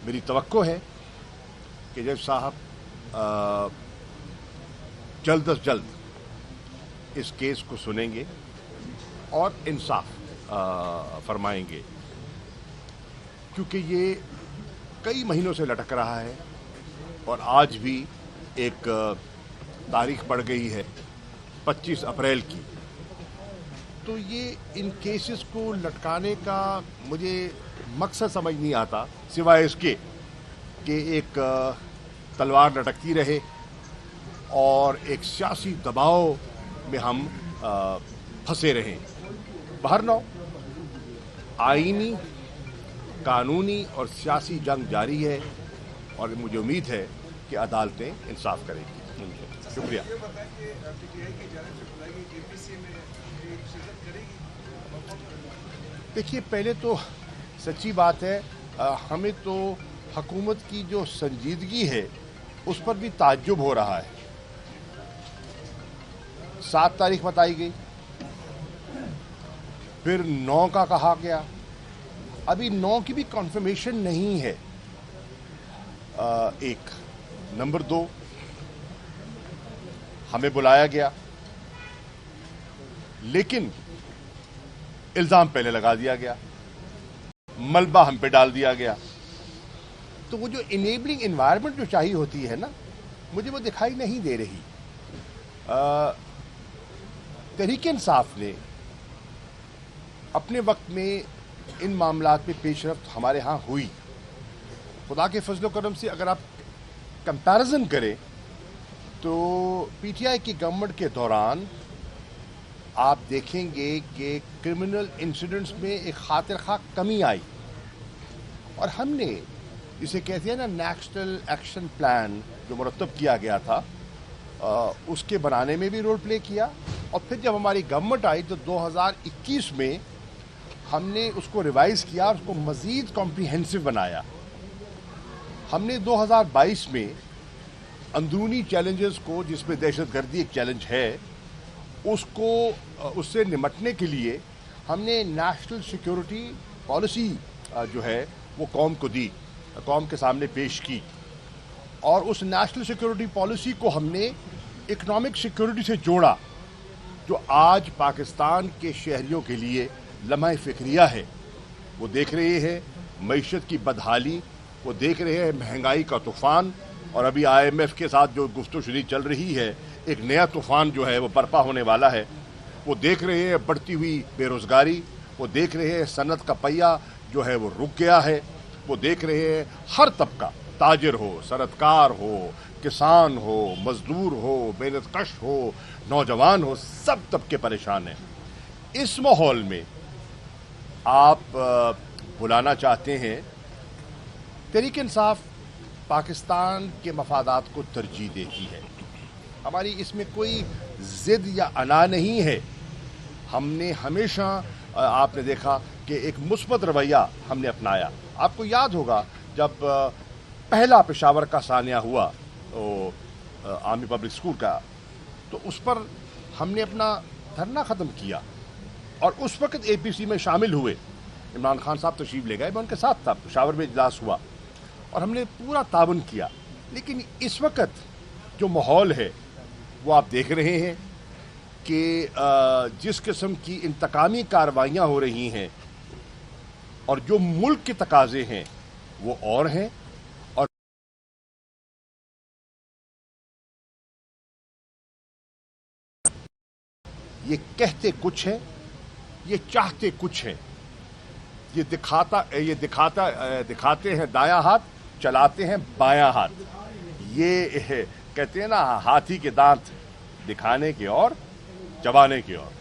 मेरी तवक्को है कि जज साहब जल्द अज जल्द इस केस को सुनेंगे और इंसाफ फरमाएंगे, क्योंकि ये कई महीनों से लटक रहा है और आज भी एक तारीख पड़ गई है 25 अप्रैल की। तो ये इन केसेस को लटकाने का मुझे मकसद समझ नहीं आता, सिवाय इसके कि एक तलवार लटकती रहे और एक सियासी दबाव में हम फंसे रहें। बहरनौ आईनी, कानूनी और सियासी जंग जारी है और मुझे उम्मीद है कि अदालतें इंसाफ करेंगी। शुक्रिया। देखिए, पहले तो सच्ची बात है, हमें तो हुकूमत की जो संजीदगी है उस पर भी ताज्जुब हो रहा है। 7 तारीख बताई गई, फिर 9 का कहा गया, अभी 9 की भी कॉन्फर्मेशन नहीं है। एक नंबर 2, हमें बुलाया गया लेकिन इल्जाम पहले लगा दिया गया, मलबा हम पे डाल दिया गया। तो वो जो इनेबलिंग एनवायरनमेंट जो चाहिए होती है ना, मुझे वो दिखाई नहीं दे रही। तहरीक इंसाफ ने अपने वक्त में इन मामलात में पेशरफ्त हमारे यहाँ हुई। खुदा के फजल करम से अगर आप कंपैरिजन करें तो पीटीआई की गवर्नमेंट के दौरान आप देखेंगे कि क्रिमिनल इंसिडेंट्स में एक खातिर खा कमी आई और हमने जिसे कहते हैं ना नेशनल एक्शन प्लान जो मुरतब किया गया था उसके बनाने में भी रोल प्ले किया। और फिर जब हमारी गवर्नमेंट आई तो 2021 में हमने उसको रिवाइज किया और उसको मज़ीद कॉम्प्रिहेंसिव बनाया। हमने 2022 में अंदरूनी चैलेंजेस को, जिसमें दहशतगर्दी एक चैलेंज है, उससे निमटने के लिए हमने नेशनल सिक्योरिटी पॉलिसी जो है वो कौम को दी, कौम के सामने पेश की। और उस नेशनल सिक्योरिटी पॉलिसी को हमने इकोनॉमिक सिक्योरिटी से जोड़ा, जो आज पाकिस्तान के शहरियों के लिए लम्हा फिक्रिया है। वो देख रहे हैं मईशत की बदहाली, वो देख रहे हैं महंगाई का तूफ़ान, और अभी IMF के साथ जो गुफ्तगू चल रही है, एक नया तूफ़ान जो है वो बर्पा होने वाला है। वो देख रहे हैं बढ़ती हुई बेरोज़गारी, वो देख रहे हैं सनत का पहिया जो है वो रुक गया है, वो देख रहे हैं हर तबका, ताजिर हो, सनतकार हो, किसान हो, मजदूर हो, मेहनतकश हो, नौजवान हो, सब तबके परेशान हैं। इस माहौल में आप बुलाना चाहते हैं। तहरीक इंसाफ पाकिस्तान के मफादात को तरजीह देती है, हमारी इसमें कोई ज़िद या अना नहीं है। हमने हमेशा आपने देखा कि एक मुस्बत रवैया हमने अपनाया। आपको याद होगा जब पहला पेशावर का सानिया हुआ आर्मी पब्लिक स्कूल का, तो उस पर हमने अपना धरना ख़त्म किया और उस वक्त APC में शामिल हुए। इमरान खान साहब तशरीफ़ ले गए, मैं उनके साथ था, पेशावर में इजलास हुआ और हमने पूरा ताबन किया। लेकिन इस वक्त जो माहौल है वो आप देख रहे हैं कि जिस किस्म की इंतकामी कार्रवाइयाँ हो रही हैं और जो मुल्क के तकाजे हैं वो और हैं, और ये कहते कुछ हैं, ये चाहते कुछ हैं। ये दिखाते हैं दायां हाथ, चलाते हैं बायां हाथ। ये कहते हैं ना, हाथी के दांत दिखाने के और चबाने के और।